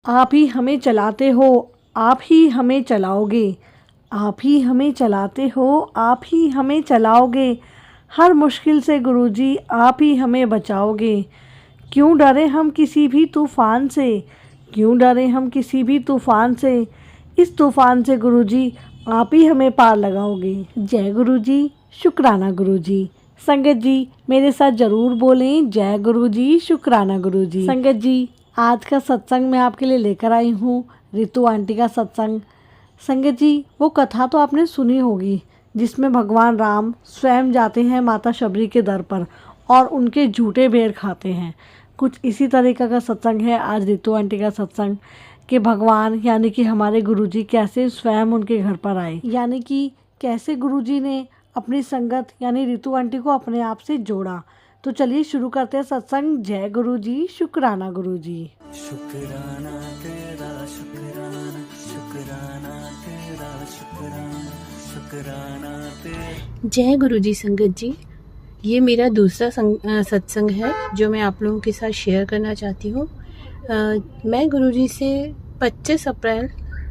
आप ही हमें चलाते हो, आप ही हमें चलाओगे। आप ही हमें चलाते हो, आप ही हमें चलाओगे। हर मुश्किल से गुरुजी आप ही हमें बचाओगे। क्यों डरे हम किसी भी तूफ़ान से, क्यों डरे हम किसी भी तूफ़ान से। इस तूफ़ान से गुरुजी आप ही हमें पार लगाओगे। जय गुरुजी, शुक्राना गुरुजी। संगत जी मेरे साथ ज़रूर बोलें, जय गुरुजी, शुक्राना गुरुजी। संगत जी आज का सत्संग मैं आपके लिए लेकर आई हूँ, रितु आंटी का सत्संग। संगत जी वो कथा तो आपने सुनी होगी जिसमें भगवान राम स्वयं जाते हैं माता शबरी के दर पर और उनके झूठे बेर खाते हैं। कुछ इसी तरीक़े का सत्संग है आज रितु आंटी का सत्संग, कि भगवान यानी कि हमारे गुरुजी कैसे स्वयं उनके घर पर आए, यानी कि कैसे गुरुजी ने अपनी संगत यानी रितु आंटी को अपने आप से जोड़ा। तो चलिए शुरू करते हैं सत्संग। जय गुरुजी, शुक्राना गुरुजी। शुक्राना तेरा शुक्राना, शुक्राना तेरा शुक्राना, शुक्राना तेरा। जय गुरुजी संगत जी, ये मेरा दूसरा सत्संग है जो मैं आप लोगों के साथ शेयर करना चाहती हूँ। मैं गुरुजी से 25 अप्रैल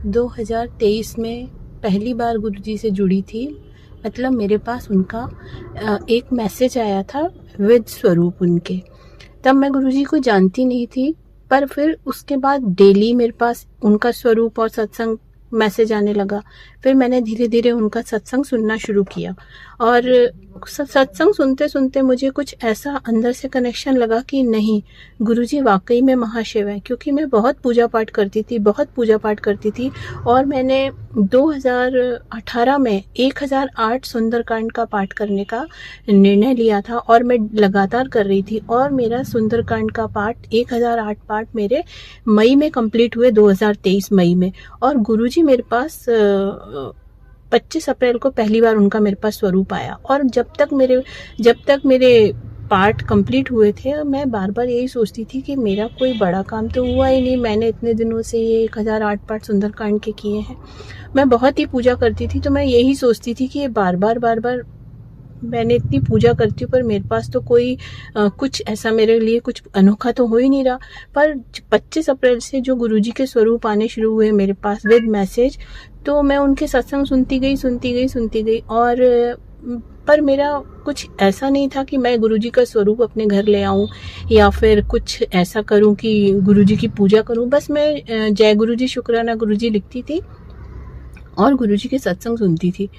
2023 में पहली बार गुरुजी से जुड़ी थी। मतलब मेरे पास उनका एक मैसेज आया था विद स्वरूप उनके। तब मैं गुरुजी को जानती नहीं थी, पर फिर उसके बाद डेली मेरे पास उनका स्वरूप और सत्संग मैसेज आने लगा। फिर मैंने धीरे धीरे उनका सत्संग सुनना शुरू किया और सत्संग सुनते सुनते मुझे कुछ ऐसा अंदर से कनेक्शन लगा कि नहीं, गुरुजी वाकई में महाशिव है। क्योंकि मैं बहुत पूजा पाठ करती थी और मैंने 2018 में 1008 सुंदरकांड का पाठ करने का निर्णय लिया था और मैं लगातार कर रही थी और मेरा सुंदरकांड का पाठ 1008 पाठ मेरे मई में कंप्लीट हुए, 2023 मई में। और गुरुजी मेरे पास 25 अप्रैल को पहली बार उनका मेरे पास स्वरूप आया। और जब तक मेरे पार्ट कंप्लीट हुए थे मैं बार बार यही सोचती थी कि मेरा कोई बड़ा काम तो हुआ ही नहीं। मैंने इतने दिनों से ये 1008 पाठ सुंदरकांड के किए हैं। मैं बहुत ही पूजा करती थी, तो मैं यही सोचती थी कि ये बार बार मैंने इतनी पूजा करती हूँ पर मेरे पास तो कोई कुछ ऐसा मेरे लिए कुछ अनोखा तो हो ही नहीं रहा। पर 25 अप्रैल से जो गुरुजी के स्वरूप आने शुरू हुए मेरे पास विद मैसेज, तो मैं उनके सत्संग सुनती गई और पर मेरा कुछ ऐसा नहीं था कि मैं गुरुजी का स्वरूप अपने घर ले आऊं या फिर कुछ ऐसा करूं कि गुरुजी की पूजा करूं। बस मैं जय गुरुजी, शुक्राना गुरुजी लिखती थी और गुरुजी के सत्संग सुनती थी।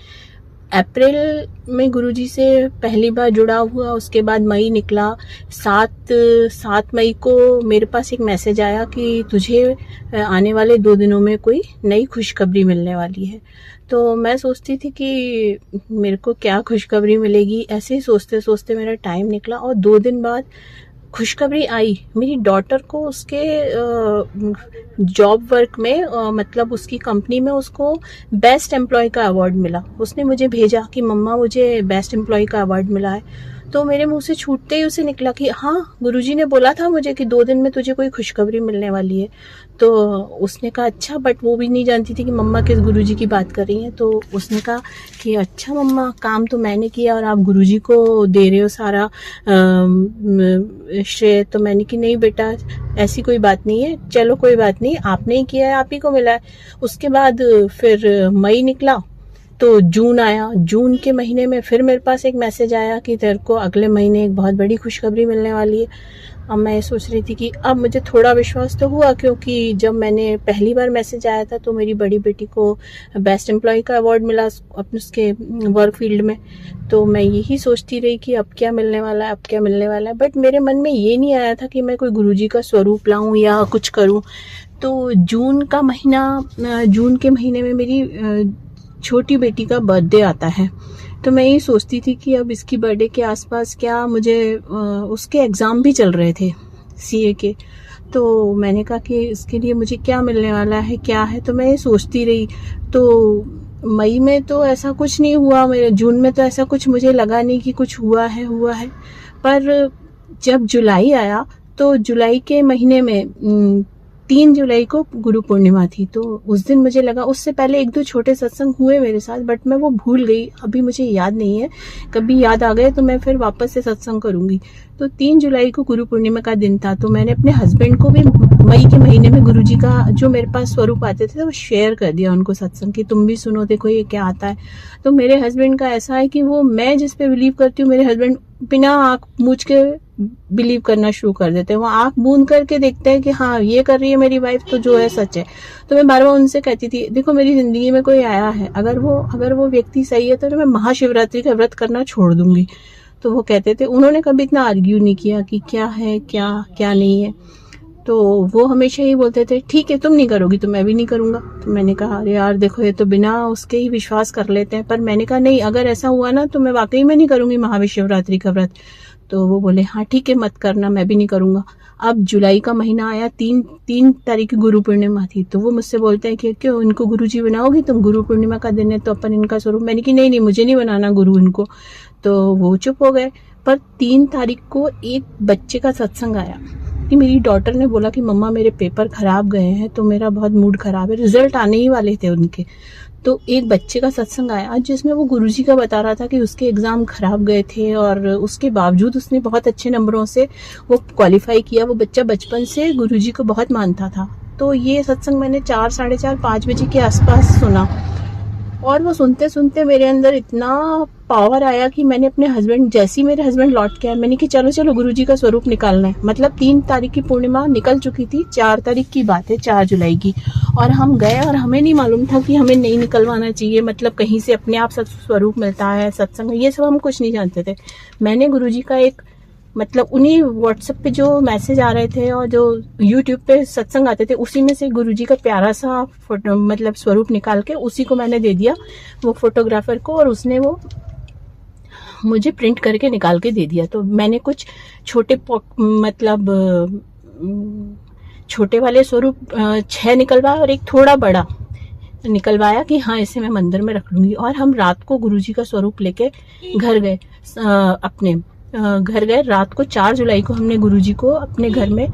अप्रैल में गुरुजी से पहली बार जुड़ा हुआ, उसके बाद मई निकला। 7 मई को मेरे पास एक मैसेज आया कि तुझे आने वाले 2 दिनों में कोई नई खुशखबरी मिलने वाली है। तो मैं सोचती थी कि मेरे को क्या खुशखबरी मिलेगी, ऐसे ही सोचते सोचते मेरा टाइम निकला और 2 दिन बाद खुशखबरी आई। मेरी डॉटर को उसके जॉब वर्क में मतलब उसकी कंपनी में उसको बेस्ट एम्प्लॉय का अवार्ड मिला। उसने मुझे भेजा कि मम्मा मुझे बेस्ट एम्प्लॉय का अवार्ड मिला है। तो मेरे मुंह से छूटते ही उसे निकला कि हाँ, गुरुजी ने बोला था मुझे कि 2 दिन में तुझे कोई खुशखबरी मिलने वाली है। तो उसने कहा अच्छा, बट वो भी नहीं जानती थी कि मम्मा किस गुरुजी की बात कर रही हैं। तो उसने कहा कि अच्छा मम्मा, काम तो मैंने किया और आप गुरुजी को दे रहे हो सारा श्रेय। तो मैंने कि नहीं बेटा, ऐसी कोई बात नहीं है, चलो कोई बात नहीं, आपने ही किया है, आप ही को मिला है। उसके बाद फिर मई निकला तो जून आया। जून के महीने में फिर मेरे पास एक मैसेज आया कि तेरे को अगले महीने एक बहुत बड़ी खुशखबरी मिलने वाली है। अब मैं ये सोच रही थी कि अब मुझे थोड़ा विश्वास तो हुआ, क्योंकि जब मैंने पहली बार मैसेज आया था तो मेरी बड़ी बेटी को बेस्ट एम्प्लॉय का अवार्ड मिला अपने उसके वर्क फील्ड में। तो मैं यही सोचती रही कि अब क्या मिलने वाला है, बट मेरे मन में ये नहीं आया था कि मैं कोई गुरुजी का स्वरूप लाऊं या कुछ करूं। तो जून के महीने में मेरी छोटी बेटी का बर्थडे आता है। तो मैं ये सोचती थी कि अब इसकी बर्थडे के आसपास क्या मुझे उसके एग्ज़ाम भी चल रहे थे सीए के। तो मैंने कहा कि इसके लिए मुझे क्या मिलने वाला है, क्या है। तो मैं ये सोचती रही। तो मई में तो ऐसा कुछ नहीं हुआ, मेरे जून में तो ऐसा कुछ मुझे लगा नहीं कि कुछ हुआ है। पर जब जुलाई आया तो जुलाई के महीने में 3 जुलाई को गुरु पूर्णिमा थी। तो उस दिन मुझे लगा, उससे पहले 1-2 छोटे सत्संग हुए मेरे साथ, बट मैं वो भूल गई, अभी मुझे याद नहीं है। कभी याद आ गए तो मैं फिर वापस से सत्संग करूंगी। तो 3 जुलाई को गुरु पूर्णिमा का दिन था। तो मैंने अपने हस्बैंड को भी मई के महीने में गुरुजी का जो मेरे पास स्वरूप आते थे वो शेयर कर दिया उनको सत्संग कि तुम भी सुनो, देखो ये क्या आता है। तो मेरे हस्बैंड का ऐसा है कि वो, मैं जिस पे बिलीव करती हूँ, मेरे हस्बैंड बिना आंख मूंझ के बिलीव करना शुरू कर देते हैं। वो आंख मूंद करके देखते हैं कि हाँ ये कर रही है मेरी वाइफ तो जो है सच है। तो मैं बार बार उनसे कहती थी, देखो मेरी जिंदगी में कोई आया है, अगर वो व्यक्ति सही है तो मैं महाशिवरात्रि का व्रत करना छोड़ दूंगी। तो वो कहते थे, उन्होंने कभी इतना आर्ग्यू नहीं किया कि क्या है क्या नहीं है। तो वो हमेशा ही बोलते थे ठीक है तुम नहीं करोगी तो मैं भी नहीं करूंगा। तो मैंने कहा अरे यार देखो ये तो बिना उसके ही विश्वास कर लेते हैं। पर मैंने कहा नहीं, अगर ऐसा हुआ ना तो मैं वाकई में नहीं करूंगी महाशिवरात्रि का व्रत। तो वो बोले हाँ ठीक है मत करना, मैं भी नहीं करूंगा। अब जुलाई का महीना आया, 3 तारीख की गुरु पूर्णिमा थी। तो वो मुझसे बोलते हैं कि क्यों इनको गुरुजी बनाओगी तुम, गुरु पूर्णिमा का दिन है तो अपन इनका स्वरूप। मैंने कि नहीं मुझे नहीं बनाना गुरु इनको। तो वो चुप हो गए। पर 3 तारीख को एक बच्चे का सत्संग आया कि मेरी डॉटर ने बोला कि मम्मा मेरे पेपर खराब गए हैं तो मेरा बहुत मूड खराब है, रिजल्ट आने ही वाले थे उनके। तो एक बच्चे का सत्संग आया जिसमें वो गुरुजी का बता रहा था कि उसके एग्जाम खराब गए थे और उसके बावजूद उसने बहुत अच्छे नंबरों से वो क्वालिफाई किया। वो बच्चा बचपन से गुरुजी को बहुत मानता था। तो ये सत्संग मैंने 4, साढ़े 4, 5 बजे के आसपास सुना और वो सुनते सुनते मेरे अंदर इतना पावर आया कि मैंने अपने हस्बैंड, जैसे ही मेरे हस्बैंड लौट के आए, मैंने कि चलो गुरुजी का स्वरूप निकालना है। मतलब 3 तारीख की पूर्णिमा निकल चुकी थी, 4 तारीख की बात है, 4 जुलाई की। और हम गए और हमें नहीं मालूम था कि हमें नहीं निकलवाना चाहिए, मतलब कहीं से अपने आप स्वरूप मिलता है, सत्संग, ये सब हम कुछ नहीं जानते थे। मैंने गुरुजी का एक, मतलब उन्हीं व्हाट्सएप पे जो मैसेज आ रहे थे और जो यूट्यूब पे सत्संग आते थे उसी में से गुरुजी का प्यारा सा फोटो, मतलब स्वरूप निकाल के उसी को मैंने दे दिया वो फोटोग्राफर को और उसने वो मुझे प्रिंट करके निकाल के दे दिया। तो मैंने कुछ छोटे मतलब छोटे वाले स्वरूप 6 निकलवाया और एक थोड़ा बड़ा निकलवाया कि हाँ इसे मैं मंदिर में रख लूंगी। और हम रात को गुरुजी का स्वरूप लेके घर गए, अपने घर गए। रात को 4 जुलाई को हमने गुरुजी को अपने घर में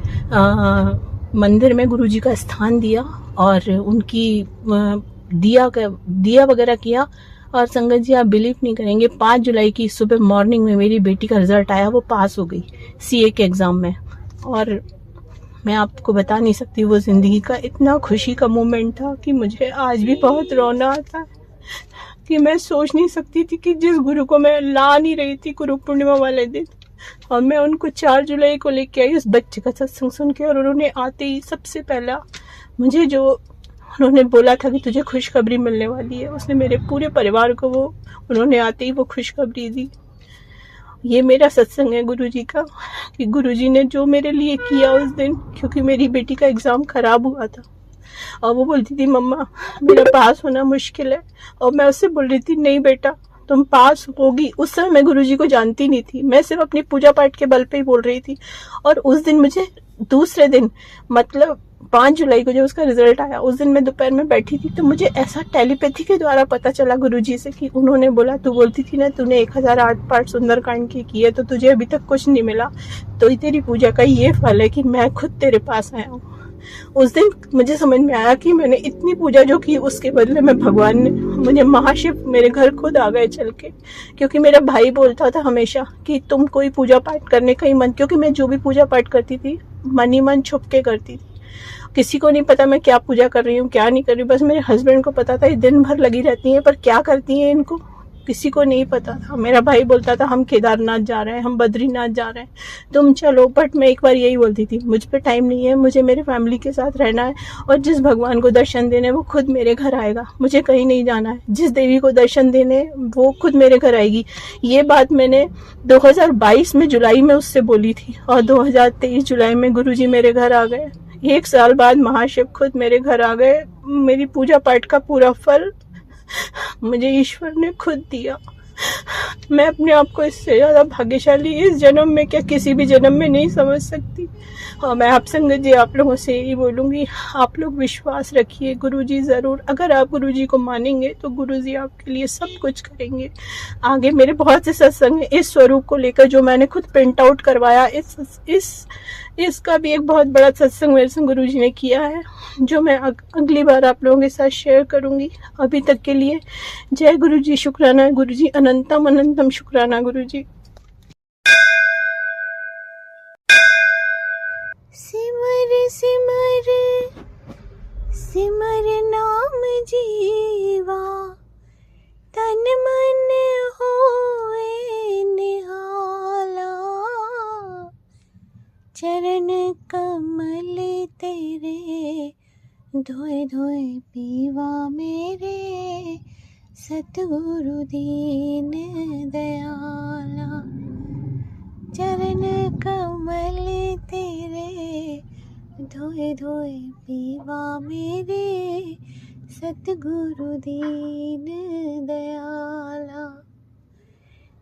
मंदिर में गुरुजी का स्थान दिया और उनकी दिया वगैरह किया। और संगत जी आप बिलीव नहीं करेंगे, 5 जुलाई की सुबह मॉर्निंग में मेरी बेटी का रिजल्ट आया, वो पास हो गई सीए के एग्जाम में। और मैं आपको बता नहीं सकती वो जिंदगी का इतना खुशी का मोमेंट था कि मुझे आज भी बहुत रोना आता है कि मैं सोच नहीं सकती थी कि जिस गुरु को मैं ला नहीं रही थी गुरु पूर्णिमा वाले दिन, और मैं उनको 4 जुलाई को लेके आई उस बच्चे का सत्संग सुन के। और उन्होंने आते ही सबसे पहला मुझे जो उन्होंने बोला था कि तुझे खुशखबरी मिलने वाली है, उसने मेरे पूरे परिवार को वो उन्होंने आते ही वो खुशखबरी दी। ये मेरा सत्संग है गुरुजी का कि गुरुजी ने जो मेरे लिए किया उस दिन, क्योंकि मेरी बेटी का एग्जाम खराब हुआ था और वो बोलती थी मम्मा मेरा पास होना मुश्किल है, और मैं उससे बोल रही थी नहीं बेटा तुम पास होगी। उस समय मैं गुरुजी को जानती नहीं थी, मैं सिर्फ अपनी पूजा पाठ के बल पे ही बोल रही थी। और उस दिन मुझे दूसरे दिन, मतलब 5 जुलाई को जब उसका रिजल्ट आया, उस दिन मैं दोपहर में बैठी थी तो मुझे ऐसा टेलीपैथी के द्वारा पता चला गुरुजी से कि उन्होंने बोला तू बोलती थी ना तूने 1008 पाठ सुंदरकांड के किए तो तुझे अभी तक कुछ नहीं मिला, तो तेरी पूजा का ये फल है कि मैं खुद तेरे पास आया हूँ। उस दिन मुझे समझ में आया कि मैंने इतनी पूजा जो की उसके बदले में भगवान ने मुझे महाशिव मेरे घर खुद आ गए चल के। क्योंकि मेरा भाई बोलता था हमेशा कि तुम कोई पूजा पाठ करने का ही मन, क्योंकि मैं जो भी पूजा पाठ करती थी मन ही मन छुप के करती थी, किसी को नहीं पता मैं क्या पूजा कर रही हूँ क्या नहीं कर रही हूँ, बस मेरे हस्बैंड को पता था। ये दिन भर लगी रहती हैं पर क्या करती हैं इनको किसी को नहीं पता था। मेरा भाई बोलता था हम केदारनाथ जा रहे हैं, हम बद्रीनाथ जा रहे हैं, तुम चलो। बट मैं एक बार यही बोलती थी मुझ पे टाइम नहीं है, मुझे मेरे फैमिली के साथ रहना है, और जिस भगवान को दर्शन देने वो खुद मेरे घर आएगा, मुझे कहीं नहीं जाना है। जिस देवी को दर्शन देने वो खुद मेरे घर आएगी। ये बात मैंने 2022 में जुलाई में उससे बोली थी और 2023 जुलाई में गुरुजी मेरे घर आ गए। 1 साल बाद महाशिव खुद मेरे घर आ गए। मेरी पूजा पाठ का पूरा फल मुझे ईश्वर ने खुद दिया। मैं अपने आप को इससे ज्यादा भाग्यशाली इस जन्म में क्या किसी भी जन्म में नहीं समझ सकती। और मैं आप संगत जी आप लोगों से यही बोलूंगी, आप लोग विश्वास रखिए गुरुजी जरूर, अगर आप गुरुजी को मानेंगे तो गुरुजी आपके लिए सब कुछ करेंगे। आगे मेरे बहुत से सत्संग हैं इस स्वरूप को लेकर जो मैंने खुद प्रिंट आउट करवाया। इसका भी एक बहुत बड़ा सत्संग मेरे से गुरुजी ने किया है जो मैं अगली बार आप लोगों के साथ शेयर करूंगी। अभी तक के लिए जय गुरुजी, शुक्राना गुरुजी, अनंतम अनंतम शुक्राना गुरुजी। सिमर सिमर सिमर नाम जीवा तन मन होए निहाला, चरण कमल तेरे धोए धोए पीवा मेरे, सतगुरु दीन दयाला। चरण कमल तेरे धोए धोए पीवा मेरे, सतगुरु दीन दयाला।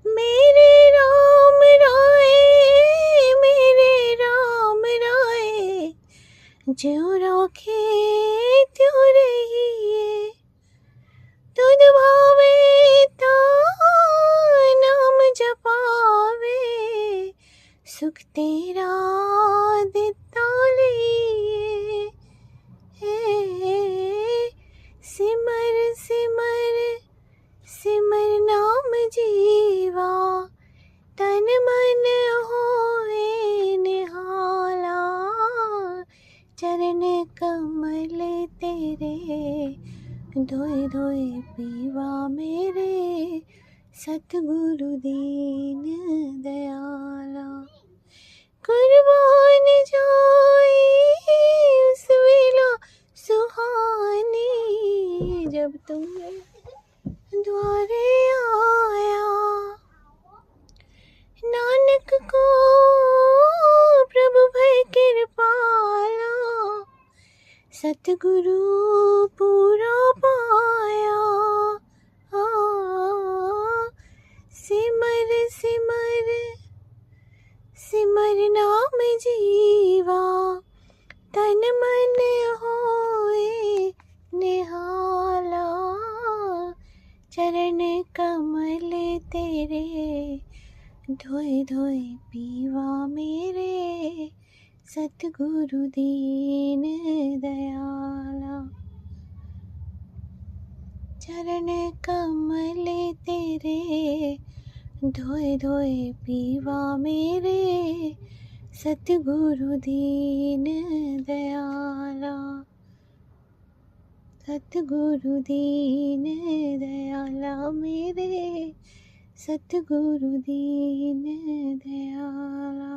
मेरे राम राय, मेरे राम राय, ज्यों राखे त्यों रहिए, तुध भावे ता नाम जपावे, सुख तेरा दिता लइए। सिमर सिमर सिमर नाम जीवा तन मन होए निहाला, चरण कमल तेरे धोए धोए पीवा मेरे, सतगुरु दीन दयाला। कुर्बान जाए उस वेला सुहानी, जब तुम द्वारे आया, नानक को प्रभु भय कृपाला, सतगुरु पूरा पाया। सिमर सिमर सिमर नाम जीवा तन मन होए निहाला, चरण कमल तेरे धोए धोए पीवा मेरे, सतगुरु दीन दयाला। चरण कमल तेरे धोए धोए पीवा मेरे, सतगुरु दीन दयाला। सतगुरु दीन दयाला मेरे, सतगुरु दीन दयाला।